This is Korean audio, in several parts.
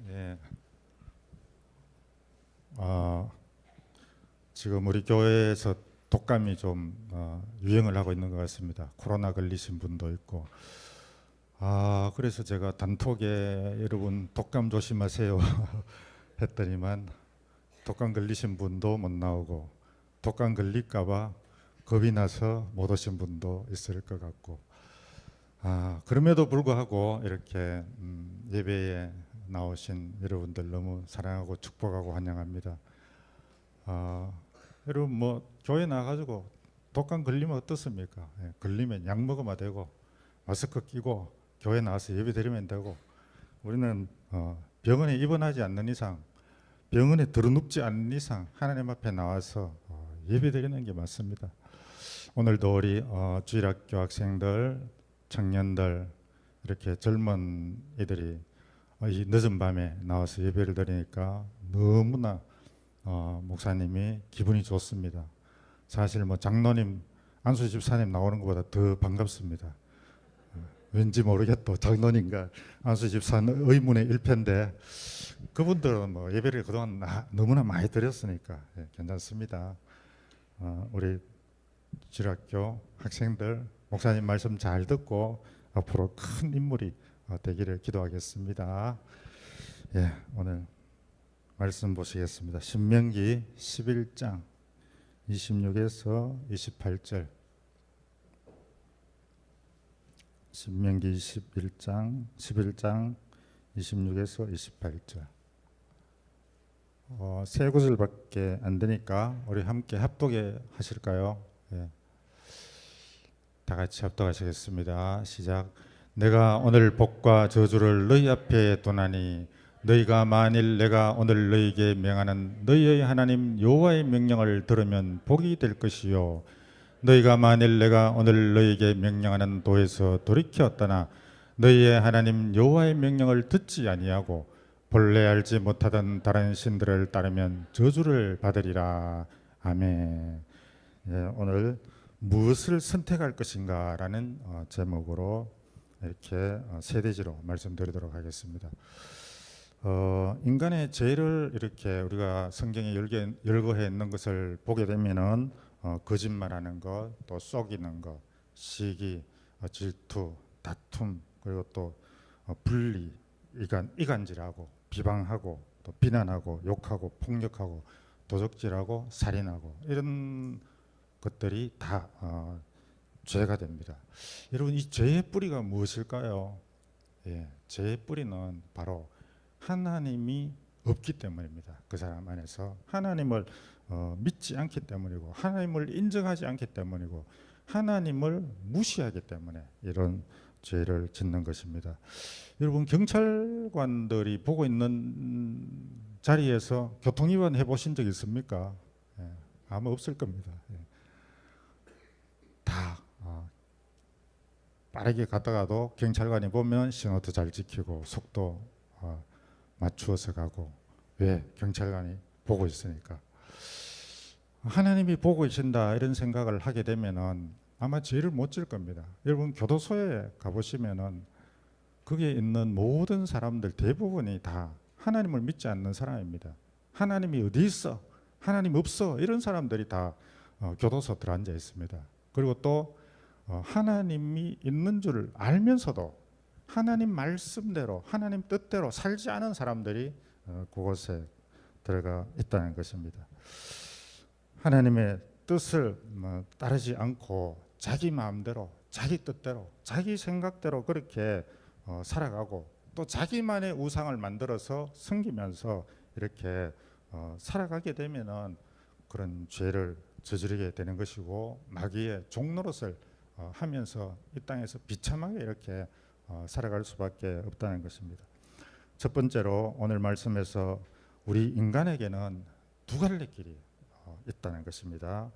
예. 지금 우리 교회에서 독감이 좀 유행을 하고 있는 것 같습니다. 코로나 걸리신 분도 있고. 그래서 제가 단톡에 여러분 독감 조심하세요 했더니만 독감 걸리신 분도 못 나오고 독감 걸릴까봐 겁이 나서 못 오신 분도 있을 것 같고. 그럼에도 불구하고 이렇게 예배에 나오신 여러분들 너무 사랑하고 축복하고 환영합니다. 여러분 뭐 교회 나가지고 독감 걸리면 어떻습니까? 걸리면 약 먹으면 되고 마스크 끼고 교회 나와서 예배 드리면 되고, 우리는 병원에 입원하지 않는 이상, 병원에 들어눕지 않는 이상 하나님 앞에 나와서 예배 드리는 게 맞습니다. 오늘도 우리 주일학교 학생들, 청년들, 이렇게 젊은 이들이 이 늦은 밤에 나와서 예배를 드리니까 너무나 목사님이 기분이 좋습니다. 사실 뭐 장로님, 안수 집사님 나오는 것보다 더 반갑습니다. 왠지 모르겠도 장로님과 안수 집사는 의문의 일패인데 그분들은 뭐 예배를 그동안 너무나 많이 드렸으니까 괜찮습니다. 우리 주일학교 학생들 목사님 말씀 잘 듣고 앞으로 큰 인물이 되기를 기도하겠습니다. 오늘 말씀 보시겠습니다. 신명기 11장 26에서 28절. 신명기 11장 26에서 28절. 세 구절밖에 안 되니까 우리 함께 합독해 하실까요? 다 같이 합독하시겠습니다. 시작. 내가 오늘 복과 저주를 너희 앞에 두나니 너희가 만일 내가 오늘 너희에게 명하는 너희의 하나님 여호와의 명령을 들으면 복이 될 것이요, 너희가 만일 내가 오늘 너희에게 명령하는 도에서 돌이켜 떠나 너희의 하나님 여호와의 명령을 듣지 아니하고 본래 알지 못하던 다른 신들을 따르면 저주를 받으리라. 아멘. 오늘 무엇을 선택할 것인가 라는 제목으로 이렇게 세 대지로 말씀드리도록 하겠습니다. 인간의 죄를 이렇게 우리가 성경에 열거해 있는 것을 보게 되면은 거짓말하는 것, 또 속이는 것, 시기, 질투, 다툼, 그리고 또 분리, 이간질하고 비방하고 또 비난하고 욕하고 폭력하고 도적질하고 살인하고 이런 것들이 다 죄가 됩니다. 여러분, 이 죄의 뿌리가 무엇일까요? 죄의 뿌리는 바로 하나님이 없기 때문입니다. 그 사람 안에서 하나님을 믿지 않기 때문이고, 하나님을 인정하지 않기 때문이고, 하나님을 무시하기 때문에 이런 죄를 짓는 것입니다. 여러분, 경찰관들이 보고 있는 자리에서 교통위반 해보신 적 있습니까? 아마 없을 겁니다. 다 빠르게 가다가도 경찰관이 보면 신호도 잘 지키고 속도 맞추어서 가고. 왜? 경찰관이 보고 있으니까. 하나님이 보고 계신다 이런 생각을 하게 되면은 아마 죄를 못 질 겁니다. 여러분, 교도소에 가보시면은 거기에 있는 모든 사람들 대부분이 다 하나님을 믿지 않는 사람입니다. 하나님이 어디 있어? 하나님 없어? 이런 사람들이 다 교도소 들어앉아 있습니다. 그리고 또 하나님이 있는 줄 알면서도 하나님 말씀대로, 하나님 뜻대로 살지 않은 사람들이 그곳에 들어가 있다는 것입니다. 하나님의 뜻을 따르지 않고 자기 마음대로, 자기 뜻대로, 자기 생각대로 그렇게 살아가고, 또 자기만의 우상을 만들어서 섬기면서 이렇게 살아가게 되면은 그런 죄를 저지르게 되는 것이고, 마귀의 종노릇을 하면서 이 땅에서 비참하게 이렇게 살아갈 수밖에 없다는 것입니다. 첫 번째로 오늘 말씀에서 우리 인간에게는 두 갈래 길이 있다는 것입니다.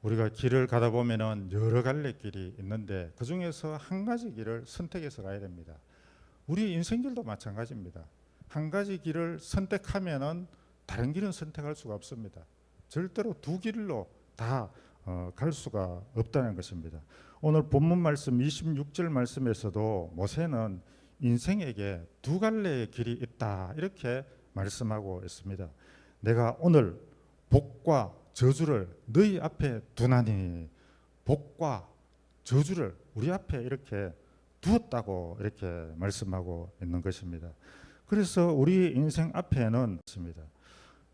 우리가 길을 가다 보면은 여러 갈래 길이 있는데 그 중에서 한 가지 길을 선택해서 가야 됩니다. 우리 인생길도 마찬가지입니다. 한 가지 길을 선택하면은 다른 길은 선택할 수가 없습니다. 절대로 두 길로 다 갈 수가 없다는 것입니다. 오늘 본문 말씀 26절 말씀에서도 모세는 인생에게 두 갈래의 길이 있다 이렇게 말씀하고 있습니다. 내가 오늘 복과 저주를 너희 앞에 두나니, 복과 저주를 우리 앞에 이렇게 두었다고 이렇게 말씀하고 있는 것입니다. 그래서 우리 인생 앞에는 있습니다.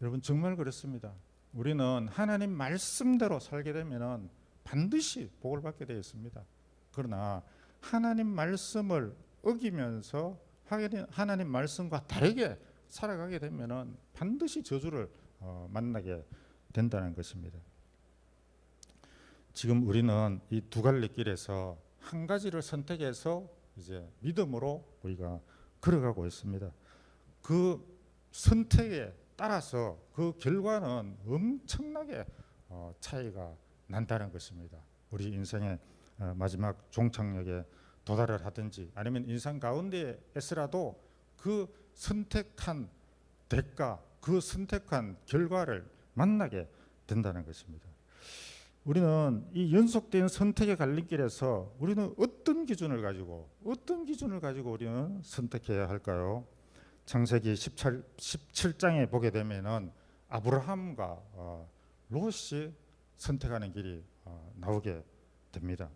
여러분 정말 그렇습니다. 우리는 하나님 말씀대로 살게 되면 반드시 복을 받게 되어 있습니다. 그러나 하나님 말씀을 어기면서 하나님 말씀과 다르게 살아가게 되면 반드시 저주를 만나게 된다는 것입니다. 지금 우리는 이 두 갈래 길에서 한 가지를 선택해서 이제 믿음으로 우리가 걸어가고 있습니다. 그 선택에 따라서 그 결과는 엄청나게 차이가 난다는 것입니다. 우리 인생의 마지막 종착역에 도달을 하든지 아니면 인생 가운데에서라도 그 선택한 대가, 그 선택한 결과를 만나게 된다는 것입니다. 우리는 이 연속된 선택의 갈림길에서 우리는 어떤 기준을 가지고 우리는 선택해야 할까요? 창세기 17장에 보게 되면은 아브라함과 롯이 선택하는 길이 나오게 됩니다.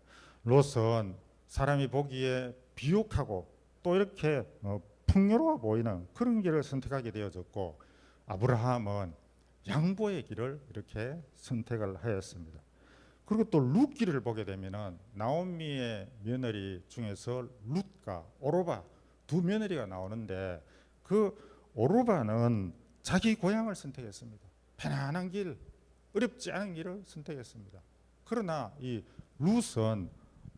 롯은 사람이 보기에 비옥하고 또 이렇게 풍요로워 보이는 그런 길을 선택하게 되어졌고, 아브라함은 양보의 길을 이렇게 선택을 하였습니다. 그리고 또 룻 길을 보게 되면은 나오미의 며느리 중에서 룻과 오르바 두 며느리가 나오는데, 그 오르바는 자기 고향을 선택했습니다. 편안한 길, 어렵지 않은 길을 선택했습니다. 그러나 이 룻은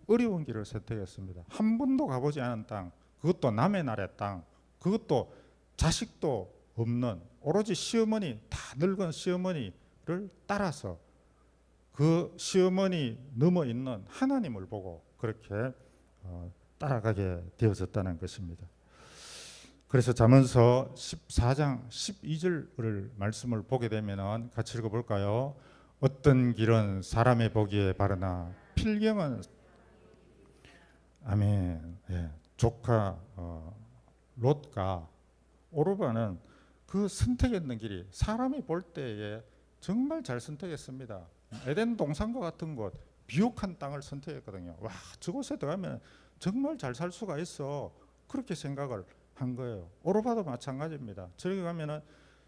어려운 길을 선택했습니다. 한 번도 가보지 않은 땅, 그것도 남의 나라의 땅, 그것도 자식도 없는 오로지 시어머니, 다 늙은 시어머니를 따라서 그 시어머니 넘어 있는 하나님을 보고 그렇게 따라가게 되어졌다는 것입니다. 그래서 잠언서 14장 12절 말씀을 보게 되면 같이 읽어볼까요? 어떤 길은 사람의 보기에 바르나 필경은, 아멘. 예, 조카 롯과 오르바는 그 선택했는 길이 사람이 볼 때에 정말 잘 선택했습니다. 에덴 동산과 같은 곳, 비옥한 땅을 선택했거든요. 와, 저곳에 들어가면 정말 잘 살 수가 있어, 그렇게 생각을 한 거예요. 오르바도 마찬가지입니다. 저기 가면은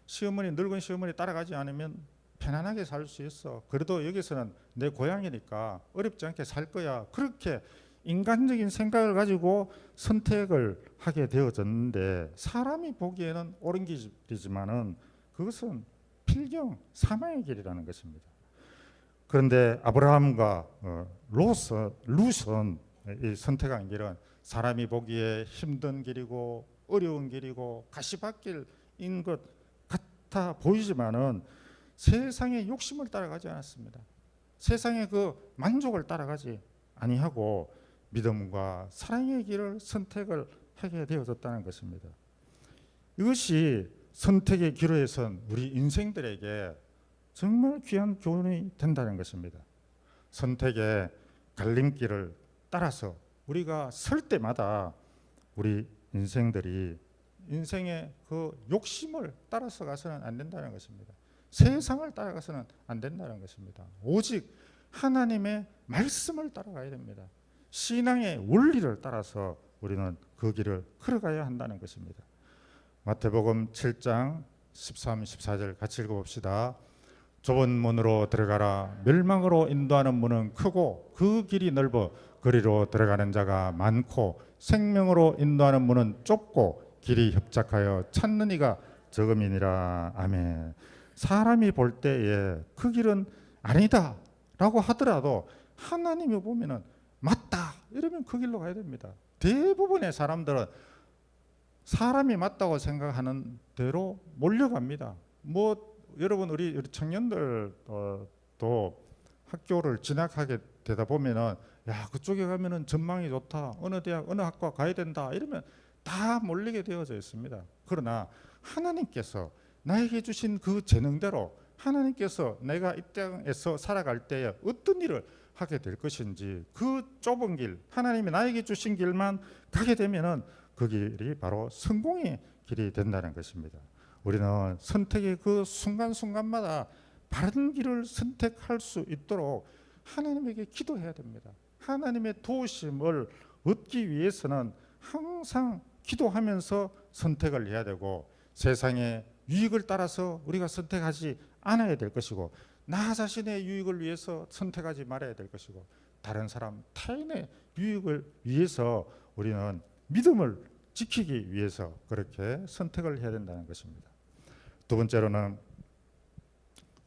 시어머니, 늙은 시어머니 따라가지 않으면 편안하게 살 수 있어. 그래도 여기서는 내 고향이니까 어렵지 않게 살 거야. 그렇게 인간적인 생각을 가지고 선택을 하게 되어졌는데, 사람이 보기에는 옳은 길이지만은 그것은 필경, 사망의 길이라는 것입니다. 그런데 아브라함과 룻은 이 선택한 길은 사람이 보기에 힘든 길이고 어려운 길이고 가시밭길인 것 같아 보이지만은 세상의 욕심을 따라가지 않았습니다. 세상의 그 만족을 따라가지 아니하고 믿음과 사랑의 길을 선택을 하게 되어졌다는 것입니다. 이것이 선택의 기로에 선 우리 인생들에게 정말 귀한 교훈이 된다는 것입니다. 선택의 갈림길을 따라서 우리가 설 때마다 우리 인생들이 인생의 그 욕심을 따라서 가서는 안 된다는 것입니다. 세상을 따라가서는 안 된다는 것입니다. 오직 하나님의 말씀을 따라가야 됩니다. 신앙의 원리를 따라서 우리는 그 길을 걸어가야 한다는 것입니다. 마태복음 7장 13, 14절 같이 읽어봅시다. 좁은 문으로 들어가라. 멸망으로 인도하는 문은 크고 그 길이 넓어 그리로 들어가는 자가 많고, 생명으로 인도하는 문은 좁고 길이 협착하여 찾는 이가 적음이니라. 아멘. 사람이 볼 때에 그 길은 아니다 라고 하더라도 하나님이 보면은 맞다 이러면 그 길로 가야 됩니다. 대부분의 사람들은 사람이 맞다고 생각하는 대로 몰려갑니다. 여러분 우리 청년들도 학교를 진학하게 되다 보면은 야, 그쪽에 가면은 전망이 좋다, 어느 대학 어느 학과 가야 된다 이러면 다 몰리게 되어져 있습니다. 그러나 하나님께서 나에게 주신 그 재능대로 하나님께서 내가 이 땅에서 살아갈 때에 어떤 일을 하게 될 것인지 그 좁은 길, 하나님이 나에게 주신 길만 가게 되면은 그 길이 바로 성공의 길이 된다는 것입니다. 우리는 선택의 그 순간순간마다 바른 길을 선택할 수 있도록 하나님에게 기도해야 됩니다. 하나님의 도우심을 얻기 위해서는 항상 기도하면서 선택을 해야 되고, 세상의 유익을 따라서 우리가 선택하지 않아야 될 것이고, 나 자신의 유익을 위해서 선택하지 말아야 될 것이고, 다른 사람 타인의 유익을 위해서 우리는 믿음을 지키기 위해서 그렇게 선택을 해야 된다는 것입니다. 두 번째로는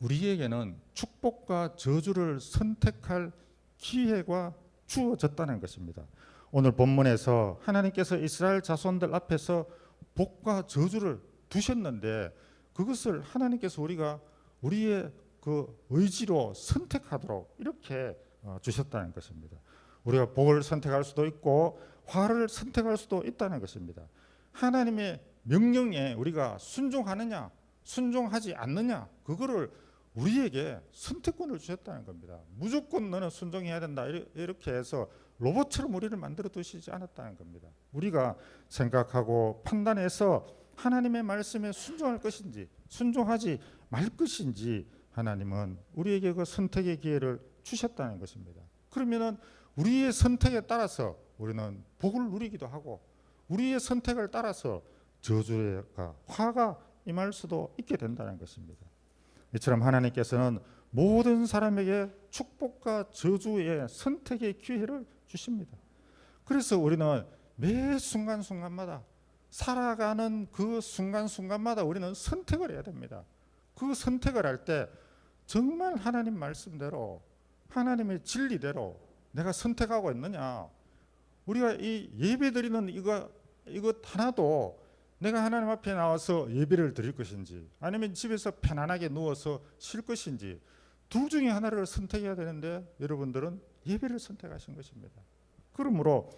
우리에게는 축복과 저주를 선택할 기회가 주어졌다는 것입니다. 오늘 본문에서 하나님께서 이스라엘 자손들 앞에서 복과 저주를 두셨는데, 그것을 하나님께서 우리의 그 의지로 선택하도록 이렇게 주셨다는 것입니다. 우리가 복을 선택할 수도 있고 화를 선택할 수도 있다는 것입니다. 하나님의 명령에 우리가 순종하느냐 순종하지 않느냐, 그거를 우리에게 선택권을 주셨다는 겁니다. 무조건 너는 순종해야 된다 이렇게 해서 로봇처럼 우리를 만들어 두시지 않았다는 겁니다. 우리가 생각하고 판단해서 하나님의 말씀에 순종할 것인지 순종하지 말 것인지 하나님은 우리에게 그 선택의 기회를 주셨다는 것입니다. 그러면은 우리의 선택에 따라서 우리는 복을 누리기도 하고, 우리의 선택을 따라서 저주가 화가 임할 수도 있게 된다는 것입니다. 이처럼 하나님께서는 모든 사람에게 축복과 저주의 선택의 기회를 주십니다. 그래서 우리는 매 순간순간마다 살아가는 그 순간순간마다 우리는 선택을 해야 됩니다. 그 선택을 할 때 정말 하나님 말씀대로 하나님의 진리대로 내가 선택하고 있느냐, 우리가 이 예배드리는 이것 하나도 내가 하나님 앞에 나와서 예배를 드릴 것인지 아니면 집에서 편안하게 누워서 쉴 것인지, 둘 중에 하나를 선택해야 되는데 여러분들은 예배를 선택하신 것입니다. 그러므로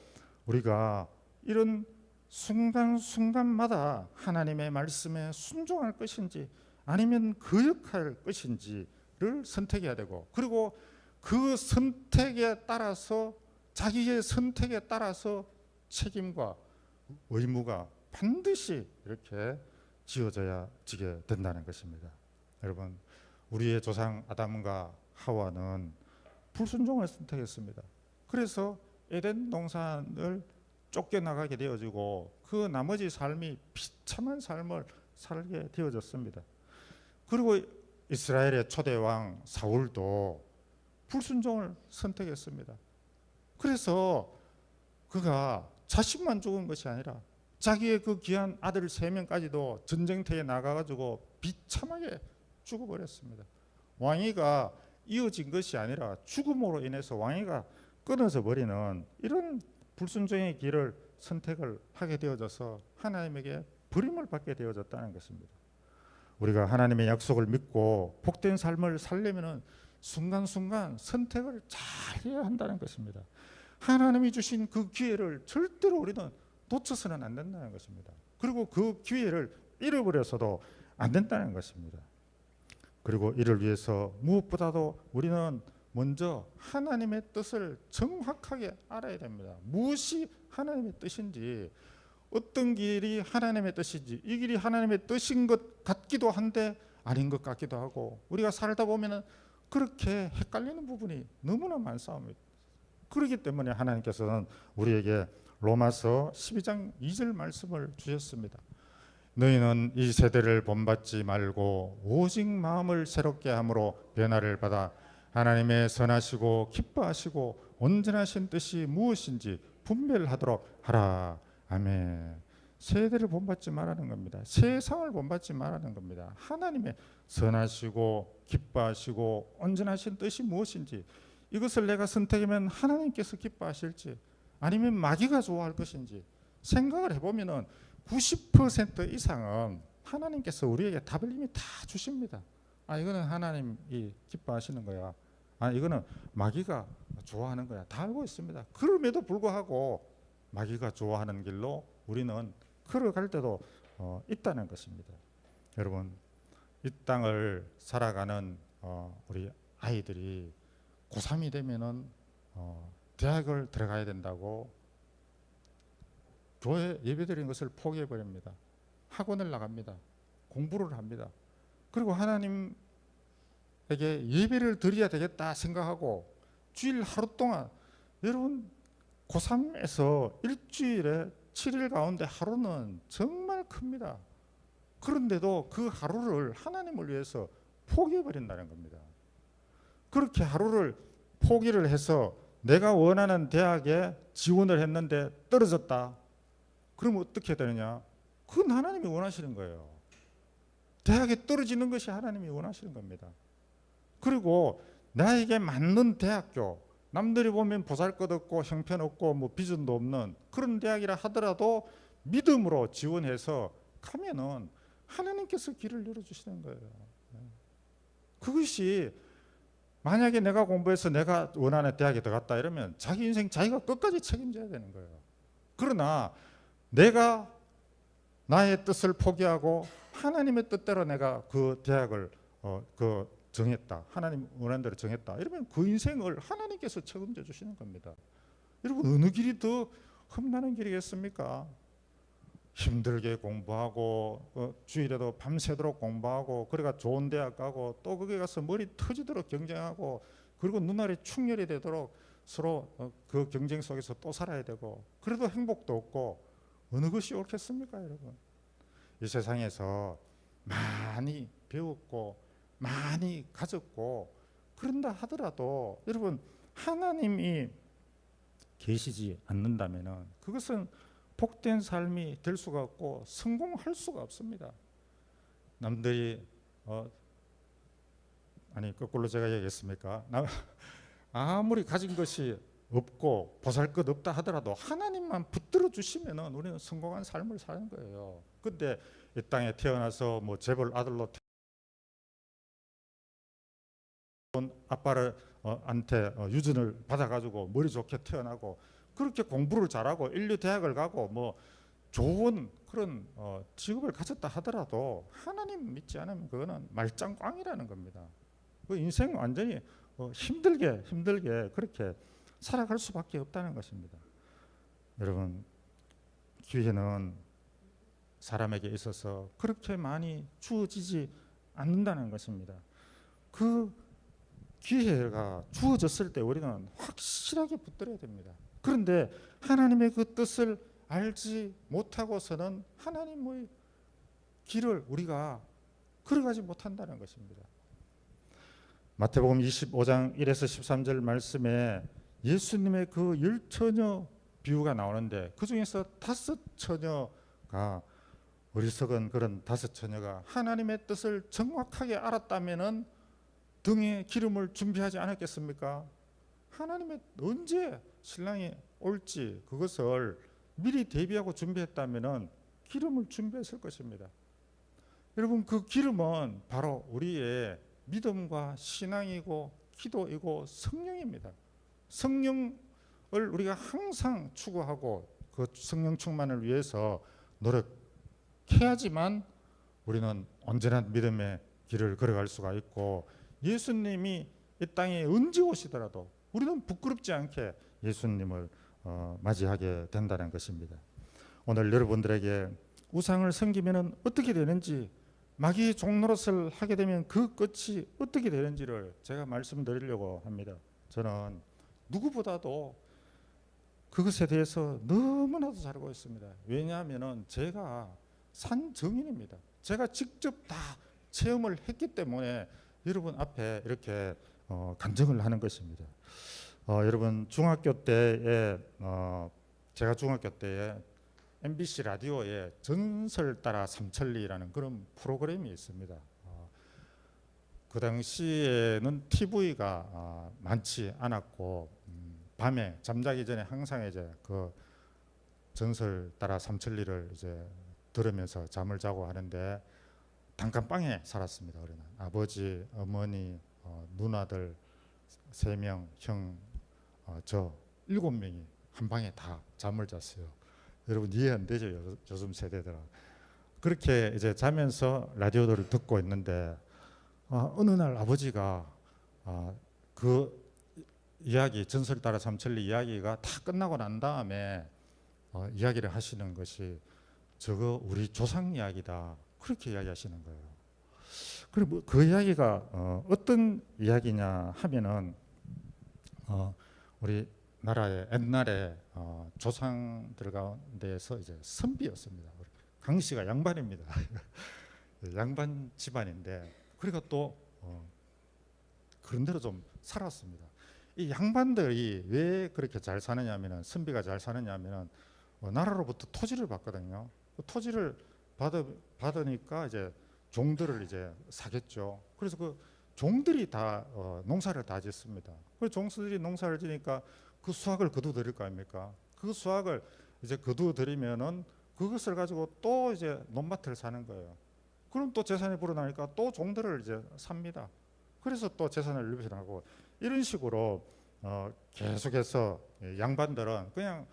우리가 이런 순간순간마다 하나님의 말씀에 순종할 것인지 아니면 거역할 것인지를 선택해야 되고, 그리고 그 선택에 따라서 자기의 선택에 따라서 책임과 의무가 반드시 이렇게 지게 된다는 것입니다. 여러분, 우리의 조상 아담과 하와는 불순종을 선택했습니다. 그래서 에덴 동산을 쫓겨나가게 되어지고 그 나머지 삶이 비참한 삶을 살게 되어졌습니다. 그리고 이스라엘의 초대왕 사울도 불순종을 선택했습니다. 그래서 그가 자신만 죽은 것이 아니라 자기의 그 귀한 아들 3명까지도 전쟁터에 나가가지고 비참하게 죽어버렸습니다. 왕위가 이어진 것이 아니라 죽음으로 인해서 왕위가 끊어져 버리는 이런 불순종의 길을 선택을 하게 되어져서 하나님에게 버림을 받게 되어졌다는 것입니다. 우리가 하나님의 약속을 믿고 복된 삶을 살려면 순간순간 선택을 잘 해야 한다는 것입니다. 하나님이 주신 그 기회를 절대로 우리는 놓쳐서는 안 된다는 것입니다. 그리고 그 기회를 잃어버려서도 안 된다는 것입니다. 그리고 이를 위해서 무엇보다도 우리는 먼저 하나님의 뜻을 정확하게 알아야 됩니다. 무엇이 하나님의 뜻인지, 어떤 길이 하나님의 뜻인지, 이 길이 하나님의 뜻인 것 같기도 한데 아닌 것 같기도 하고, 우리가 살다 보면 그렇게 헷갈리는 부분이 너무나 많습니다. 그렇기 때문에 하나님께서는 우리에게 로마서 12장 2절 말씀을 주셨습니다. 너희는 이 세대를 본받지 말고 오직 마음을 새롭게 함으로 변화를 받아 하나님의 선하시고 기뻐하시고 온전하신 뜻이 무엇인지 분별하도록 하라. 아멘. 세대를 본받지 말라는 겁니다. 세상을 본받지 말라는 겁니다. 하나님의 선하시고 기뻐하시고 온전하신 뜻이 무엇인지, 이것을 내가 선택하면 하나님께서 기뻐하실지 아니면 마귀가 좋아할 것인지 생각을 해보면 90% 이상은 하나님께서 우리에게 답을 이미 다 주십니다. 아, 이거는 하나님이 기뻐하시는 거야. 아, 이거는 마귀가 좋아하는 거야. 다 알고 있습니다. 그럼에도 불구하고 마귀가 좋아하는 길로 우리는 걸어갈 때도 있다는 것입니다. 여러분, 이 땅을 살아가는 우리 아이들이 고3이 되면은 대학을 들어가야 된다고 교회 예배드리는 것을 포기해 버립니다. 학원을 나갑니다. 공부를 합니다. 그리고 하나님에게 예배를 드려야 되겠다 생각하고 주일 하루 동안, 여러분 고3에서 일주일에 7일 가운데 하루는 정말 큽니다. 그런데도 그 하루를 하나님을 위해서 포기해 버린다는 겁니다. 그렇게 하루를 포기를 해서 내가 원하는 대학에 지원을 했는데 떨어졌다. 그러면 어떻게 되느냐? 그건 하나님이 원하시는 거예요. 대학에 떨어지는 것이 하나님이 원하시는 겁니다. 그리고 나에게 맞는 대학교, 남들이 보면 보잘것없고 형편없고 뭐 비전도 없는 그런 대학이라 하더라도 믿음으로 지원해서 가면은 하나님께서 길을 열어주시는 거예요. 그것이, 만약에 내가 공부해서 내가 원하는 대학에 들어갔다 이러면 자기 인생 자기가 끝까지 책임져야 되는 거예요. 그러나 내가 나의 뜻을 포기하고 하나님의 뜻대로 내가 그 대학을 정했다. 하나님 원하는 대로 정했다. 이러면 그 인생을 하나님께서 책임져 주시는 겁니다. 여러분, 어느 길이 더 험난한 길이겠습니까? 힘들게 공부하고 주일에도 밤새도록 공부하고, 그러니까 좋은 대학 가고, 또 거기 가서 머리 터지도록 경쟁하고, 그리고 눈알이 충혈이 되도록 서로 그 경쟁 속에서 또 살아야 되고, 그래도 행복도 없고, 어느 것이 옳겠습니까, 여러분? 이 세상에서 많이 배웠고 많이 가졌고 그런다 하더라도 여러분, 하나님이 계시지 않는다면은 그것은 복된 삶이 될 수가 없고 성공할 수가 없습니다. 남들이 거꾸로 제가 얘기했습니까? 아무리 가진 것이 없고 보잘것 없다 하더라도 하나님만 붙들어 주시면은 우리는 성공한 삶을 사는 거예요. 근데 이 땅에 태어나서 뭐 재벌 아들로 아빠를 한테 유전을 받아가지고 머리 좋게 태어나고 그렇게 공부를 잘하고 인류 대학을 가고 뭐 좋은 그런 직업을 가졌다 하더라도 하나님 믿지 않으면 그거는 말짱꽝이라는 겁니다. 그 인생 완전히 힘들게 그렇게 살아갈 수밖에 없다는 것입니다. 여러분, 기회는 사람에게 있어서 그렇게 많이 주어지지 않는다는 것입니다. 그 기회가 주어졌을 때 우리는 확실하게 붙들어야 됩니다. 그런데 하나님의 그 뜻을 알지 못하고서는 하나님의 길을 우리가 걸어가지 못한다는 것입니다. 마태복음 25장 1에서 13절 말씀에 예수님의 그 10처녀 비유가 나오는데, 그 중에서 5처녀가, 어리석은 그런 5처녀가 하나님의 뜻을 정확하게 알았다면은 등에 기름을 준비하지 않았겠습니까? 하나님의 언제 신랑이 올지 그것을 미리 대비하고 준비했다면은 기름을 준비했을 것입니다. 여러분, 그 기름은 바로 우리의 믿음과 신앙이고 기도이고 성령입니다. 성령을 우리가 항상 추구하고 그 성령 충만을 위해서 노력해야지만 우리는 언제나 믿음의 길을 걸어갈 수가 있고, 예수님이 이 땅에 언제 오시더라도 우리는 부끄럽지 않게 예수님을 맞이하게 된다는 것입니다. 오늘 여러분들에게 우상을 섬기면 어떻게 되는지, 마귀의 종노릇을 하게 되면 그 끝이 어떻게 되는지를 제가 말씀드리려고 합니다. 저는 누구보다도 그것에 대해서 너무나도 잘 알고 있습니다. 왜냐하면 제가 산 증인입니다. 제가 직접 다 체험을 했기 때문에 여러분 앞에 이렇게 간증을 하는 것입니다. 여러분, 중학교 때에 제가 중학교 때에 MBC 라디오에 전설 따라 삼천리라는 그런 프로그램이 있습니다. 그 당시에는 TV가 많지 않았고 밤에 잠자기 전에 항상 이제 그 전설 따라 삼천리를 이제 들으면서 잠을 자고 하는데, 단칸방에 살았습니다. 우리는 아버지, 어머니, 누나들 3명, 형, 저 7명이 한 방에 다 잠을 잤어요. 여러분 이해 안 되죠? 요즘 세대들은. 그렇게 이제 자면서 라디오를 듣고 있는데 어느 날 아버지가 그 이야기, 전설 따라 삼천리 이야기가 다 끝나고 난 다음에 이야기를 하시는 것이 저거 우리 조상 이야기다 그렇게 이야기하시는 거예요. 그리고 그 이야기가 어떤 이야기냐 하면은 우리 나라의 옛날에 조상들 가운데서 이제 선비였습니다. 강씨가 양반입니다. 양반 집안인데 그리고 또 그런 대로 좀 살았습니다. 이 양반들이 왜 그렇게 잘 사느냐면은 선비가 잘 사느냐면은 나라로부터 토지를 받거든요. 그 토지를 받으니까 이제 종들을 이제 사겠죠. 그래서 그 종들이 다 농사를 다 짓습니다. 그 종들이 농사를 지니까 그 수확을 거두드릴 거 아닙니까? 그 수확을 이제 거두드리면은 그것을 가지고 또 이제 논밭을 사는 거예요. 그럼 또 재산이 불어나니까 또 종들을 이제 삽니다. 그래서 또 재산을 늘려나가고 이런 식으로 계속해서 양반들은 그냥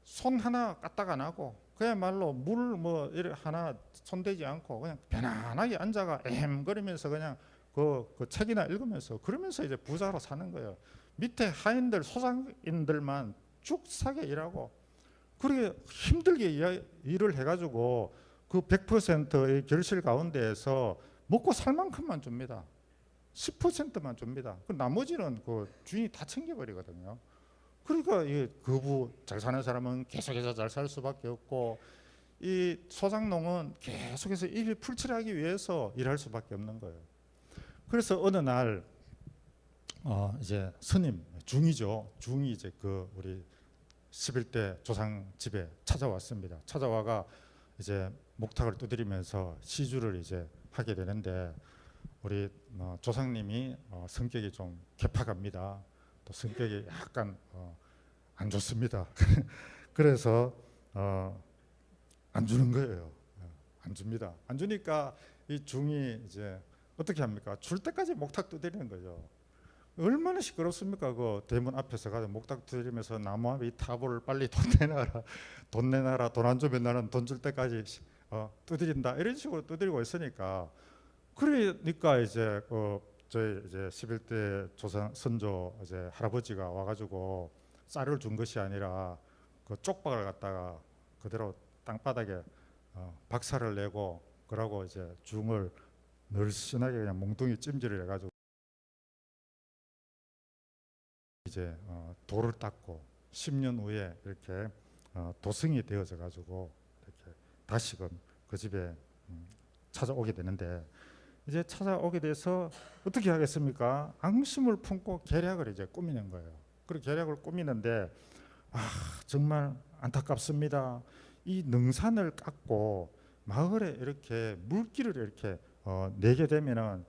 손 하나 까딱 안 하고 그야말로 물 뭐 이렇게 하나 손대지 않고 그냥 편안하게 앉아가 엠거리면서 그냥 그 책이나 읽으면서 그러면서 이제 부자로 사는 거예요. 밑에 하인들 소상인들만 쭉 사게 일하고 그렇게 힘들게 일을 해가지고 그 100%의 결실 가운데에서 먹고 살 만큼만 줍니다. 10%만 줍니다. 그 나머지는 그 주인이 다 챙겨버리거든요. 그러니까 이 거부 잘 사는 사람은 계속해서 잘 살 수밖에 없고 이 소장농은 계속해서 일을 풀칠하기 위해서 일할 수밖에 없는 거예요. 그래서 어느 날 이제 스님 중이죠. 중이 이제 그 우리 11대 조상 집에 찾아왔습니다. 찾아와가 이제 목탁을 두드리면서 시주를 이제 하게 되는데 우리 조상님이 성격이 좀 개팍합니다. 또 성격이 약간 안 좋습니다. 그래서 안 주는 거예요. 안 줍니다. 안 주니까 이 중이 이제 어떻게 합니까? 줄 때까지 목탁 두드리는 거죠. 얼마나 시끄럽습니까? 그 대문 앞에서 가서 목탁 두드리면서 나무 앞에 이 타보를 빨리 돈 내놔라, 돈 내놔라, 돈 안 주면 나는 돈 줄 때까지 두드린다 이런 식으로 두드리고 있으니까 그러니까 이제 저희 이제 11대 조상 선조 이제 할아버지가 와가지고 쌀을 준 것이 아니라 그 쪽박을 갖다가 그대로 땅바닥에 박살을 내고 그러고 이제 중을 늘씬하게 그냥 몽둥이 찜질을 해가지고 이제 돌을 닦고 10년 후에 이렇게 도승이 되어져 가지고 이렇게 다시금 그 집에 찾아오게 되는데 이제 찾아오게 돼서 어떻게 하겠습니까? 앙심을 품고 계략을 이제 꾸미는 거예요. 그리고 계략을 꾸미는데 정말 안타깝습니다. 이 능산을 깎고 마을에 이렇게 물길을 이렇게 내게 되면은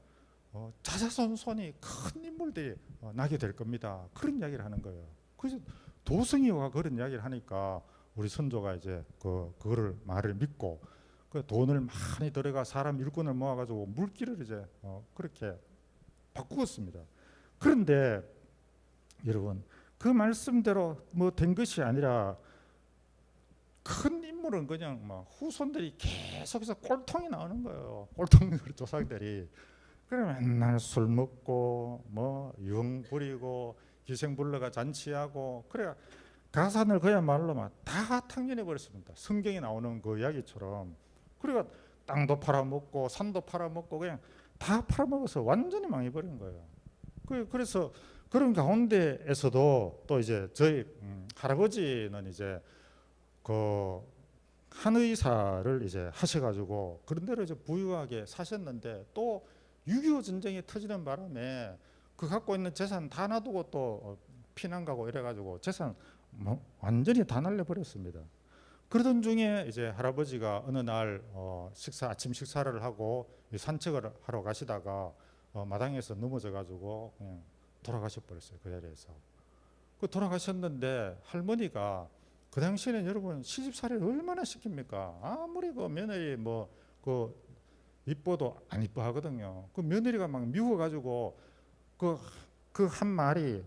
자자손손이 큰 인물들이 나게 될 겁니다. 그런 이야기를 하는 거예요. 그래서 도승이와 그런 이야기를 하니까 우리 선조가 이제 그거를 말을 믿고 그 돈을 많이 들어가 사람 일꾼을 모아가지고 물길을 이제 그렇게 바꾸었습니다. 그런데 여러분 그 말씀대로 뭐 된 것이 아니라 큰 인물은 그냥 막 후손들이 계속해서 꼴통이 나오는 거예요. 꼴통 조상들이. 그러면 맨날 술 먹고 뭐 유흥 부리고 기생불러가 잔치하고 그래 가산을 그야말로 막 다 탕진해 버렸습니다. 성경에 나오는 그 이야기처럼. 그러니까 땅도 팔아먹고 산도 팔아먹고 그냥 다 팔아먹어서 완전히 망해버린 거예요. 그래서 그런 가운데에서도 또 이제 저희 할아버지는 이제 그 한의사를 이제 하셔가지고 그런 대로 이제 부유하게 사셨는데 또 6.25 전쟁이 터지는 바람에 그 갖고 있는 재산 다 놔두고 또 피난 가고 이래가지고 재산 뭐 완전히 다 날려버렸습니다. 그러던 중에 이제 할아버지가 어느 날 아침 식사를 하고 산책을 하러 가시다가 마당에서 넘어져가지고 그냥 돌아가셔 버렸어요. 그 자리에서. 그 돌아가셨는데 할머니가 그 당시에는 여러분 시집살이를 얼마나 시킵니까? 아무리 그 며느리 뭐 그 이뻐도 안 이뻐하거든요. 그 며느리가 막 미워가지고 그 한 말이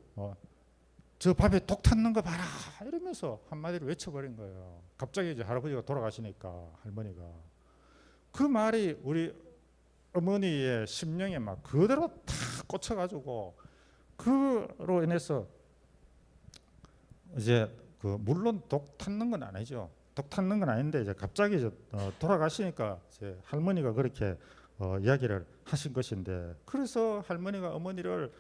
저 밥에 독 탔는 거 봐라 이러면서 한마디를 외쳐버린 거예요. 갑자기 이제 할아버지가 돌아가시니까 할머니가 그 말이 우리 어머니의 심령에 막 그대로 다 꽂혀가지고 그로 인해서 이제 그 물론 독 탔는 건 아니죠. 독 탔는 건 아닌데 이제 갑자기 돌아가시니까 이제 할머니가 그렇게 이야기를 하신 것인데, 그래서 할머니가 어머니를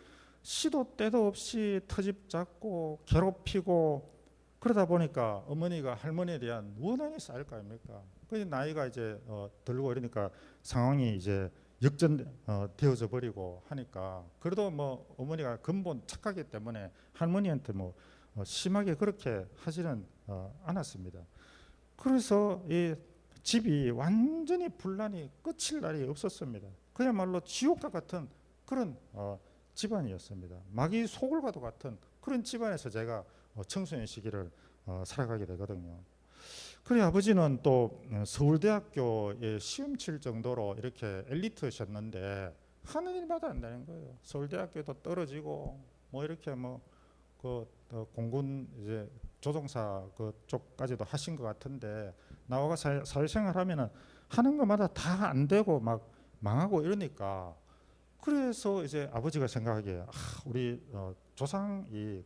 시도 때도 없이 터집 잡고 괴롭히고 그러다 보니까 어머니가 할머니에 대한 원한이 쌓일 거 아닙니까? 그 나이가 이제 들고 이러니까 상황이 이제 역전 되어져 버리고 하니까, 그래도 뭐 어머니가 근본 착하기 때문에 할머니한테 뭐 심하게 그렇게 하지는 않았습니다. 그래서 이 집이 완전히 분란이 끝일 날이 없었습니다. 그야말로 지옥과 같은 그런 집안이었습니다. 마귀 속을과도 같은 그런 집안에서 제가 청소년 시기를 살아가게 되거든요. 그래 아버지는 또 서울대학교에 시험 칠 정도로 이렇게 엘리트셨는데 하는 일마다 안되는 거예요. 서울대학교도 떨어지고 뭐 이렇게 그 공군 이제 조종사 그쪽까지도 하신 것 같은데, 나와가 사회생활하면은 하는 것마다 다 안 되고 막 망하고 이러니까, 그래서 이제 아버지가 생각하기에 우리 조상이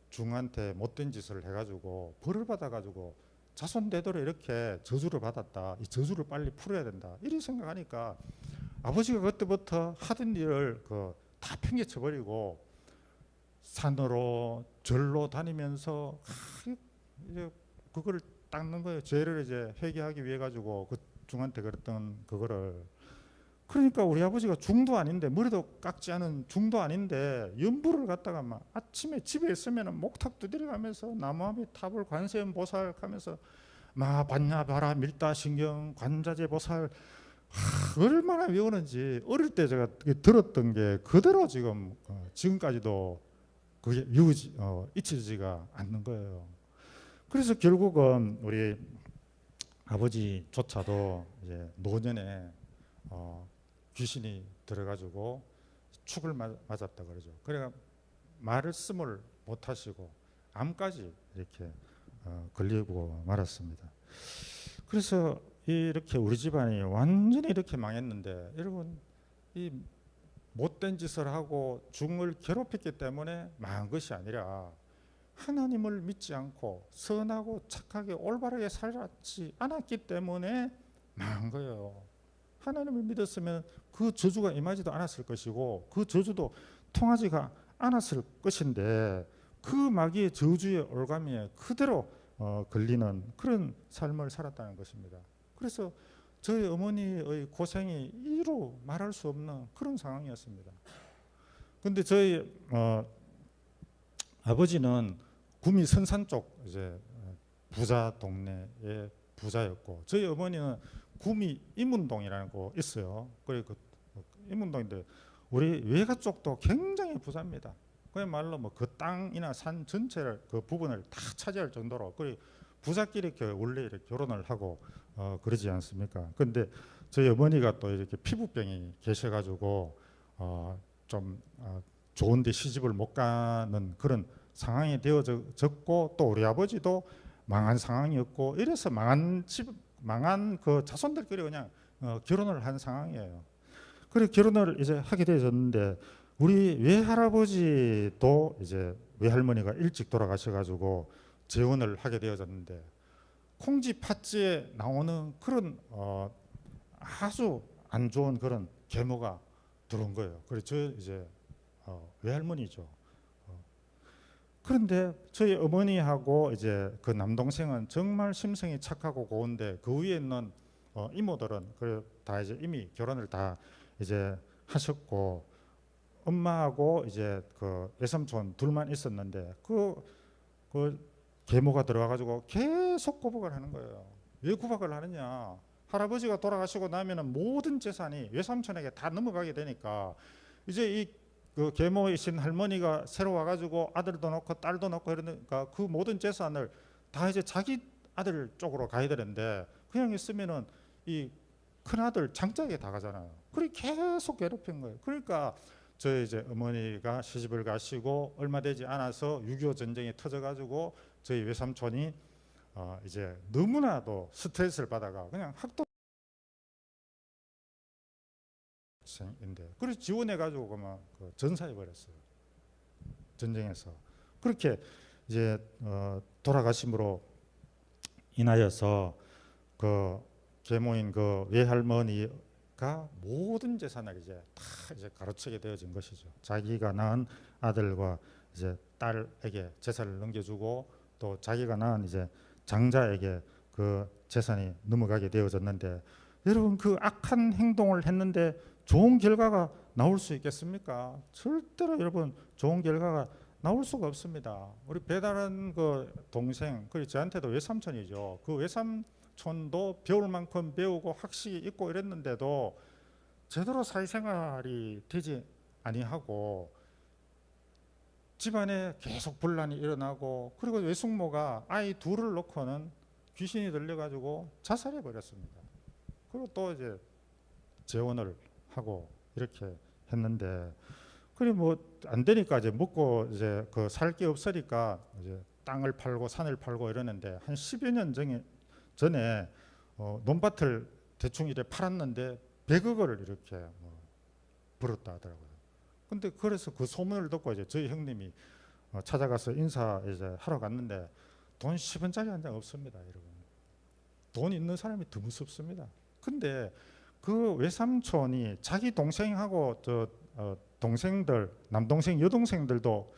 중한테 못된 짓을 해가지고 벌을 받아가지고 자손 대대로 이렇게 저주를 받았다. 이 저주를 빨리 풀어야 된다. 이렇게 생각하니까 아버지가 그때부터 하던 일을 다 팽개쳐버리고 산으로 절로 다니면서 이제 그거를 닦는 거예요. 죄를 이제 회개하기 위해 가지고 그 중한테 그랬던 그거를. 그러니까 우리 아버지가 중도 아닌데, 머리도 깎지 않은 중도 아닌데 연부를 갖다가 막 아침에 집에 있으면 목탁 두드려가면서 나무아미 탑을 관세음 보살 하면서 마 반야 바라 밀다 신경 관자재 보살, 얼마나 외우는지 어릴 때 제가 들었던 게 그대로 지금까지도 그게 잊혀지지가 않는 거예요. 그래서 결국은 우리 아버지조차도 이제 노년에 귀신이 들어가지고 축을 맞았다 그러죠. 그래가 말씀을 못 하시고 암까지 이렇게 걸리고 말았습니다. 그래서 이렇게 우리 집안이 완전히 이렇게 망했는데, 여러분 이 못된 짓을 하고 중을 괴롭혔기 때문에 망한 것이 아니라 하나님을 믿지 않고 선하고 착하게 올바르게 살지 않았기 때문에 망한 거예요. 하나님을 믿었으면 그 저주가 임하지도 않았을 것이고 그 저주도 통하지가 않았을 것인데, 그 마귀의 저주의 올가미에 그대로 걸리는 그런 삶을 살았다는 것입니다. 그래서 저희 어머니의 고생이 이루 말할 수 없는 그런 상황이었습니다. 근데 저희 아버지는 구미 선산 쪽 이제 부자 동네의 부자였고, 저희 어머니는 구미 인문동이라는 거 있어요. 그 인문동인데 우리 외가 쪽도 굉장히 부자입니다. 그야말로 그 땅이나 산 전체를 그 부분을 다 차지할 정도로, 그 부자끼리 이렇게 원래 이렇게 결혼을 하고 그러지 않습니까? 근데 저희 어머니가 또 이렇게 피부병이 계셔가지고 좀 좋은데 시집을 못 가는 그런 상황이 되어졌고, 또 우리 아버지도 망한 상황이었고, 이래서 망한 그 자손들끼리 그냥 결혼을 한 상황이에요. 그리고 결혼을 이제 하게 되어졌는데, 우리 외할아버지도 이제 외할머니가 일찍 돌아가셔가지고 재혼을 하게 되어졌는데, 콩지 팥지에 나오는 그런 아주 안 좋은 그런 계모가 들어온 거예요. 그래서 저 이제 외할머니죠. 그런데 저희 어머니하고 이제 그 남동생은 정말 심성이 착하고 고운데, 그 위에 있는 이모들은 다 이제 이미 결혼을 다 이제 하셨고, 엄마하고 이제 그 외삼촌 둘만 있었는데 그 계모가 들어와가지고 계속 구박을 하는 거예요. 왜 구박을 하느냐? 할아버지가 돌아가시고 나면은 모든 재산이 외삼촌에게 다 넘어가게 되니까, 이제 그 계모이신 할머니가 새로 와가지고 아들도 놓고 딸도 놓고 이러니까 그 모든 재산을 다 이제 자기 아들 쪽으로 가야 되는데, 그냥 있으면은 이 큰아들 장짝에 다 가잖아요. 그래 계속 괴롭힌 거예요. 그러니까 저희 이제 어머니가 시집을 가시고 얼마 되지 않아서 6.25 전쟁이 터져가지고 저희 외삼촌이 이제 너무나도 스트레스를 받아가 그냥 학도생인데, 그래서 지원해가지고 그 전사해 버렸어요. 전쟁에서. 그렇게 이제 돌아가심으로 인하여서 그 계모인 그 외할머니가 모든 재산을 이제 다 이제 가로채게 되어진 것이죠. 자기가 낳은 아들과 이제 딸에게 재산을 넘겨주고 또 자기가 낳은 이제 장자에게 그 재산이 넘어가게 되어졌는데, 여러분 그 악한 행동을 했는데 좋은 결과가 나올 수 있겠습니까? 절대로 여러분 좋은 결과가 나올 수가 없습니다. 우리 배다른 그 동생, 그리고 저한테도 외삼촌이죠. 그 외삼촌도 배울 만큼 배우고 학식이 있고 이랬는데도 제대로 사회생활이 되지 아니하고 집안에 계속 분란이 일어나고, 그리고 외숙모가 아이 둘을 놓고는 귀신이 들려가지고 자살해 버렸습니다. 그리고 또 이제 재혼을 하고 이렇게 했는데, 그리고 뭐 안 되니까 이제 먹고 이제 그 살 게 없으니까 이제 땅을 팔고 산을 팔고 이러는데, 한 10여 년 전에 논밭을 대충 이래 팔았는데 100억을 이렇게 벌었다 하더라고요. 근데 그래서 그 소문을 듣고 이제 저희 형님이 찾아가서 인사 이제 하러 갔는데 돈 10원짜리 한 장 없습니다, 여러분. 돈 있는 사람이 더 무섭습니다. 근데 그 외삼촌이 자기 동생하고 동생들, 남동생, 여동생들도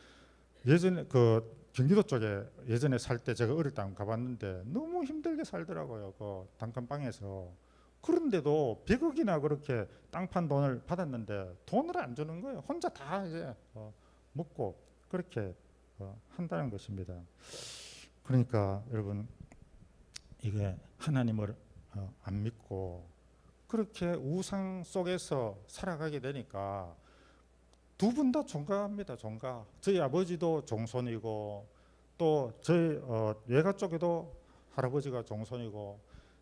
예전에 그 경기도 쪽에 예전에 살 때 제가 어릴 때 가봤는데 너무 힘들게 살더라고요. 그 단칸방에서. 그런데도 100억이나 그렇게 땅 판 돈을 받았는데 돈을 안 주는 거예요. 혼자 다 이제 먹고 그렇게 한다는 것입니다. 그러니까 여러분, 이게 하나님을 안 믿고 그렇게 우상 속에서 살아가게 되니까 두 분 다 종가합니다. 종가. 저희 아버지도 종손이고 또 저희 외가 쪽에도 할아버지가 종손이고,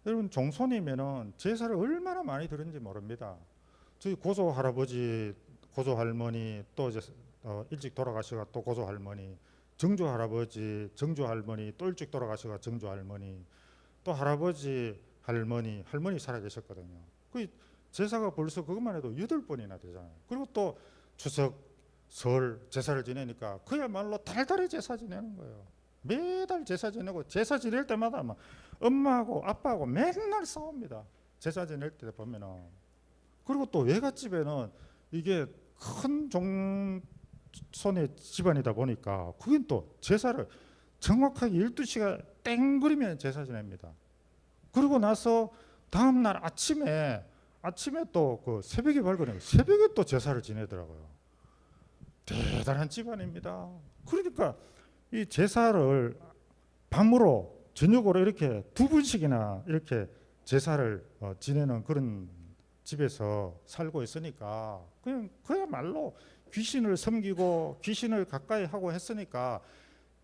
여러분 종손이면은 제사를 얼마나 많이 드는지 모릅니다. 저희 고조 할아버지, 고조 할머니, 또 이제 일찍 돌아가시가 또 고조 할머니, 정조 할아버지, 정조 할머니, 또 일찍 돌아가시가 정조 할머니, 또 할아버지, 할머니 살아계셨거든요. 그 제사가 벌써 그것만 해도 8번이나 되잖아요. 그리고 또 추석, 설 제사를 지내니까 그야말로 달달이 제사 지내는 거예요. 매달 제사 지내고, 제사 지낼 때마다 막 엄마하고 아빠하고 맨날 싸웁니다. 제사 지낼 때 보면은. 그리고 또 외갓집에는 이게 큰 종손의 집안이다 보니까 그건 또 제사를 정확하게 12시가 땡그리면 제사 지냅니다. 그리고 나서 다음날 아침에 또 그 새벽에 밝으니까 새벽에 또 제사를 지내더라고요. 대단한 집안입니다. 그러니까 이 제사를 밤으로 저녁으로 이렇게 2번씩이나 이렇게 제사를 지내는 그런 집에서 살고 있으니까 그냥 그야말로 귀신을 섬기고 귀신을 가까이 하고 했으니까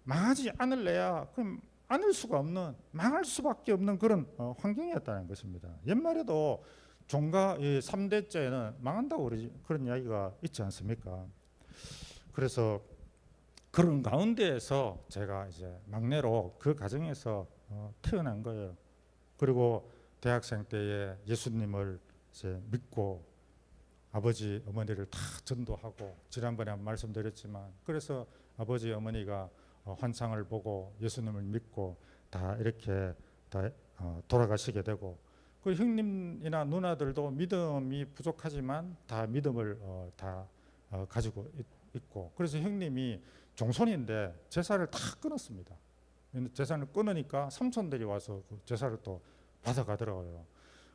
망하지 않을래야 그럼 않을 수가 없는, 망할 수밖에 없는 그런 환경이었다는 것입니다. 옛말에도 종가 3대째는 망한다고 그런 이야기가 있지 않습니까? 그래서 그런 가운데에서 제가 이제 막내로 그 가정에서 태어난 거예요. 그리고 대학생 때에 예수님을 이제 믿고 아버지 어머니를 다 전도하고, 지난번에 말씀드렸지만 그래서 아버지 어머니가 환상을 보고 예수님을 믿고 다 이렇게 다 돌아가시게 되고, 그 형님이나 누나들도 믿음이 부족하지만 다 믿음을 다 가지고 있고, 그래서 형님이 종손인데 제사를 다 끊었습니다. 제사를 끊으니까 삼촌들이 와서 그 제사를 또 받아가더라고요.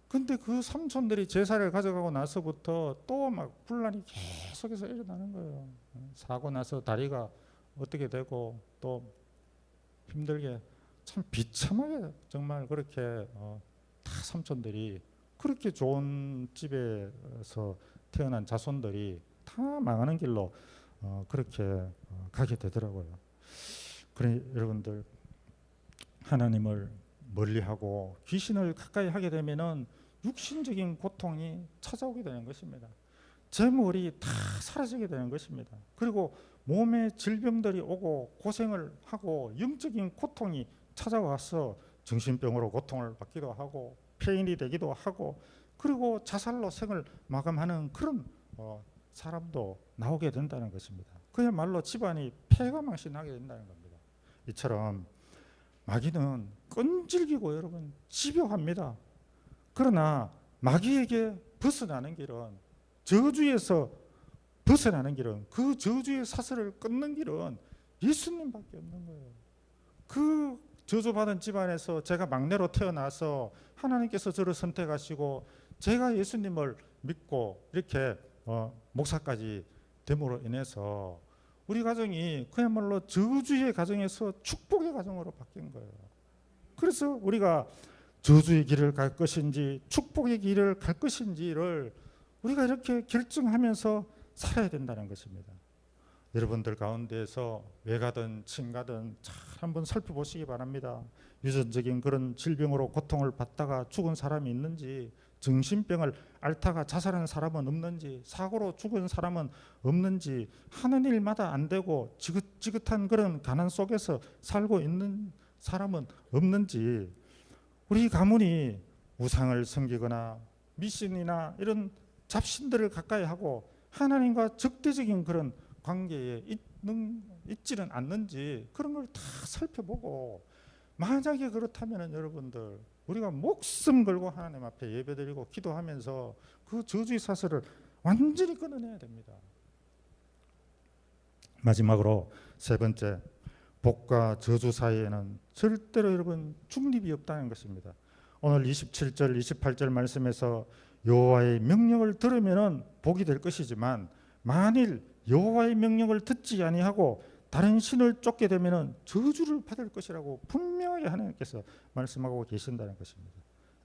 근데 그 삼촌들이 제사를 가져가고 나서부터 또 막 분란이 계속해서 일어나는 거예요. 사고 나서 다리가 어떻게 되고 또 힘들게, 참 비참하게 정말 그렇게 다 삼촌들이, 그렇게 좋은 집에서 태어난 자손들이 다 망하는 길로 그렇게 가게 되더라고요. 그래 여러분들, 하나님을 멀리하고 귀신을 가까이 하게 되면은 육신적인 고통이 찾아오게 되는 것입니다. 재물이 다 사라지게 되는 것입니다. 그리고 몸에 질병들이 오고 고생을 하고 영적인 고통이 찾아와서 정신병으로 고통을 받기도 하고 폐인이 되기도 하고, 그리고 자살로 생을 마감하는 그런 사람도 나오게 된다는 것입니다. 그야말로 집안이 폐가망신하게 된다는 겁니다. 이처럼 마귀는 끈질기고 여러분 집요합니다. 그러나 마귀에게 벗어나는 길은, 저주에서 벗어나는 길은, 그 저주의 사슬을 끊는 길은 예수님밖에 없는 거예요. 그 저주받은 집안에서 제가 막내로 태어나서 하나님께서 저를 선택하시고 제가 예수님을 믿고 이렇게 목사까지 됨으로 인해서 우리 가정이 그야말로 저주의 가정에서 축복의 가정으로 바뀐 거예요. 그래서 우리가 저주의 길을 갈 것인지 축복의 길을 갈 것인지를 우리가 이렇게 결정하면서 살아야 된다는 것입니다. 여러분들 가운데에서 외가든 친가든 잘 한번 살펴보시기 바랍니다. 유전적인 그런 질병으로 고통을 받다가 죽은 사람이 있는지, 정신병을 앓다가 자살한 사람은 없는지, 사고로 죽은 사람은 없는지, 하는 일마다 안 되고 지긋지긋한 그런 가난 속에서 살고 있는 사람은 없는지, 우리 가문이 우상을 섬기거나 미신이나 이런 잡신들을 가까이 하고 하나님과 적대적인 그런 관계에 있지는 않는지, 그런 걸 다 살펴보고, 만약에 그렇다면 여러분들 우리가 목숨 걸고 하나님 앞에 예배드리고 기도하면서 그 저주의 사슬을 완전히 끊어내야 됩니다. 마지막으로 세 번째, 복과 저주 사이에는 절대로 여러분 중립이 없다는 것입니다. 오늘 27절 28절 말씀에서 여호와의 명령을 들으면 복이 될 것이지만 만일 여호와의 명령을 듣지 아니하고 다른 신을 쫓게 되면 저주를 받을 것이라고 분명하게 하나님께서 말씀하고 계신다는 것입니다.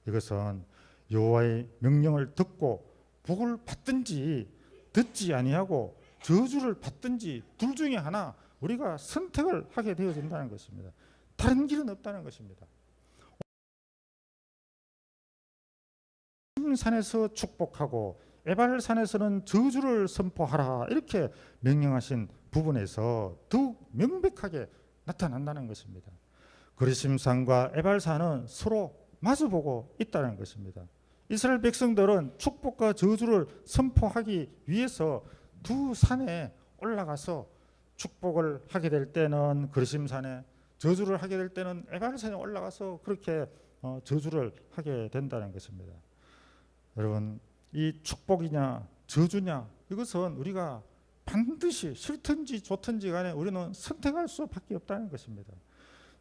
이것은 여호와의 명령을 듣고 복을 받든지 듣지 아니하고 저주를 받든지 둘 중에 하나 우리가 선택을 하게 되어진다는 것입니다. 다른 길은 없다는 것입니다. 산에서 축복하고 에발산에서는 저주를 선포하라 이렇게 명령하신 부분에서 더욱 명백하게 나타난다는 것입니다. 그리심산과 에발산은 서로 마주보고 있다는 것입니다. 이스라엘 백성들은 축복과 저주를 선포하기 위해서 두 산에 올라가서 축복을 하게 될 때는 그리심산에, 저주를 하게 될 때는 에발산에 올라가서 그렇게 저주를 하게 된다는 것입니다. 여러분, 이 축복이냐 저주냐 이것은 우리가 반드시 싫든지 좋든지 간에 우리는 선택할 수밖에 없다는 것입니다.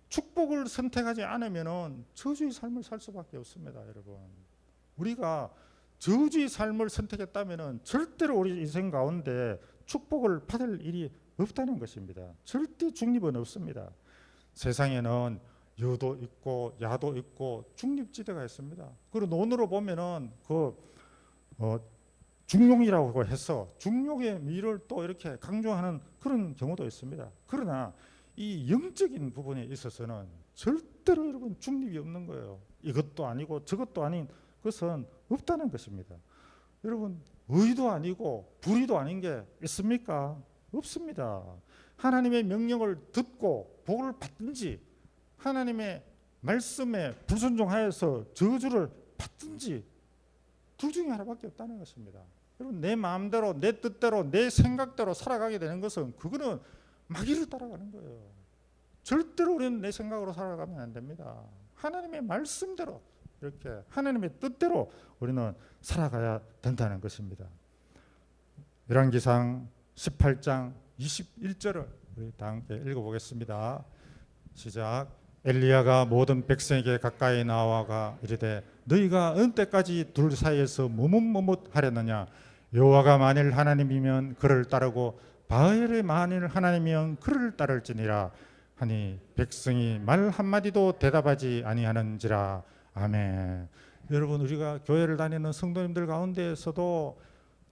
축복을 선택하지 않으면 저주의 삶을 살 수밖에 없습니다. 여러분, 우리가 저주의 삶을 선택했다면 절대로 우리 인생 가운데 축복을 받을 일이 없다는 것입니다. 절대 중립은 없습니다. 세상에는 여도 있고 야도 있고 중립지대가 있습니다. 그리고 논으로 보면은 중용이라고 해서 중용의 미를 또 이렇게 강조하는 그런 경우도 있습니다. 그러나 이 영적인 부분에 있어서는 절대로 여러분 중립이 없는 거예요. 이것도 아니고 저것도 아닌 것은 없다는 것입니다. 여러분, 의도 아니고 불의도 아닌 게 있습니까? 없습니다. 하나님의 명령을 듣고 복을 받든지 하나님의 말씀에 불순종하여서 저주를 받든지 둘 중에 하나밖에 없다는 것입니다. 여러분, 내 마음대로 내 뜻대로 내 생각대로 살아가게 되는 것은 그거는 마귀를 따라가는 거예요. 절대로 우리는 내 생각으로 살아가면 안 됩니다. 하나님의 말씀대로 이렇게 하나님의 뜻대로 우리는 살아가야 된다는 것입니다. 열왕기상 18장 21절을 우리 다 함께 읽어보겠습니다. 시작. 엘리야가 모든 백성에게 가까이 나와가 이르되 너희가 어느 때까지 둘 사이에서 무뭇무뭇하려느냐. 여호와가 만일 하나님이면 그를 따르고 바알이 만일 하나님이면 그를 따를지니라 하니 백성이 말 한마디도 대답하지 아니하는지라. 아멘. 여러분, 우리가 교회를 다니는 성도님들 가운데에서도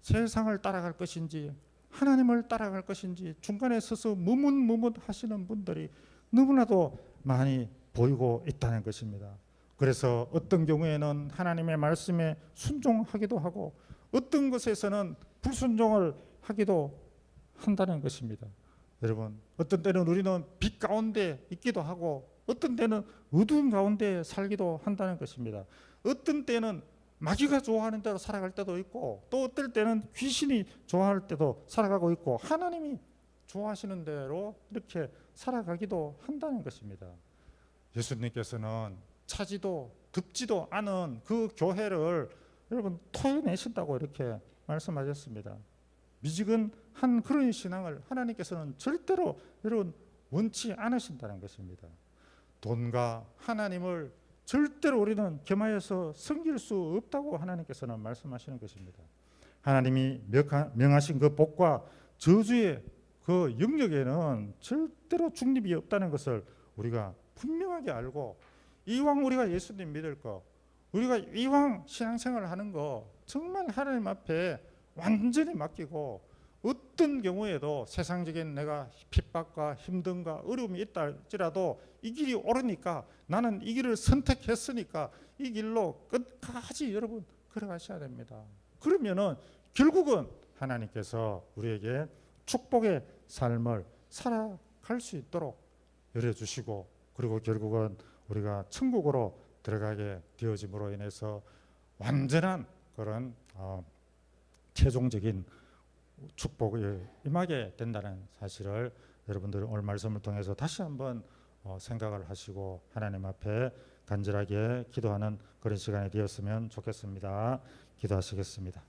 세상을 따라갈 것인지 하나님을 따라갈 것인지 중간에 서서 무뭇무뭇하시는 분들이 너무나도 많이 보이고 있다는 것입니다. 그래서 어떤 경우에는 하나님의 말씀에 순종하기도 하고 어떤 것에서는 불순종을 하기도 한다는 것입니다. 여러분, 어떤 때는 우리는 빛 가운데 있기도 하고 어떤 때는 어두운 가운데 살기도 한다는 것입니다. 어떤 때는 마귀가 좋아하는 대로 살아갈 때도 있고 또 어떨 때는 귀신이 좋아할 때도 살아가고 있고 하나님이 좋아하시는 대로 이렇게 살아가기도 한다는 것입니다. 예수님께서는 차지도 덥지도 않은 그 교회를 여러분 토해내신다고 이렇게 말씀하셨습니다. 미지근한 그런 신앙을 하나님께서는 절대로 여러분 원치 않으신다는 것입니다. 돈과 하나님을 절대로 우리는 겸하여서 섬길 수 없다고 하나님께서는 말씀하시는 것입니다. 하나님이 명하신 그 복과 저주의 그 영역에는 절대로 중립이 없다는 것을 우리가 분명하게 알고, 이왕 우리가 예수님 믿을 거, 우리가 이왕 신앙생활을 하는 거 정말 하나님 앞에 완전히 맡기고, 어떤 경우에도 세상적인 내가 핍박과 힘든가 어려움이 있다 할지라도 이 길이 옳으니까, 나는 이 길을 선택했으니까 이 길로 끝까지 여러분 걸어가셔야 됩니다. 그러면은 결국은 하나님께서 우리에게 축복의 삶을 살아갈 수 있도록 열어주시고, 그리고 결국은 우리가 천국으로 들어가게 되어짐으로 인해서 완전한 그런 최종적인 축복을 임하게 된다는 사실을 여러분들 오늘 말씀을 통해서 다시 한번 생각을 하시고 하나님 앞에 간절하게 기도하는 그런 시간이 되었으면 좋겠습니다. 기도하시겠습니다.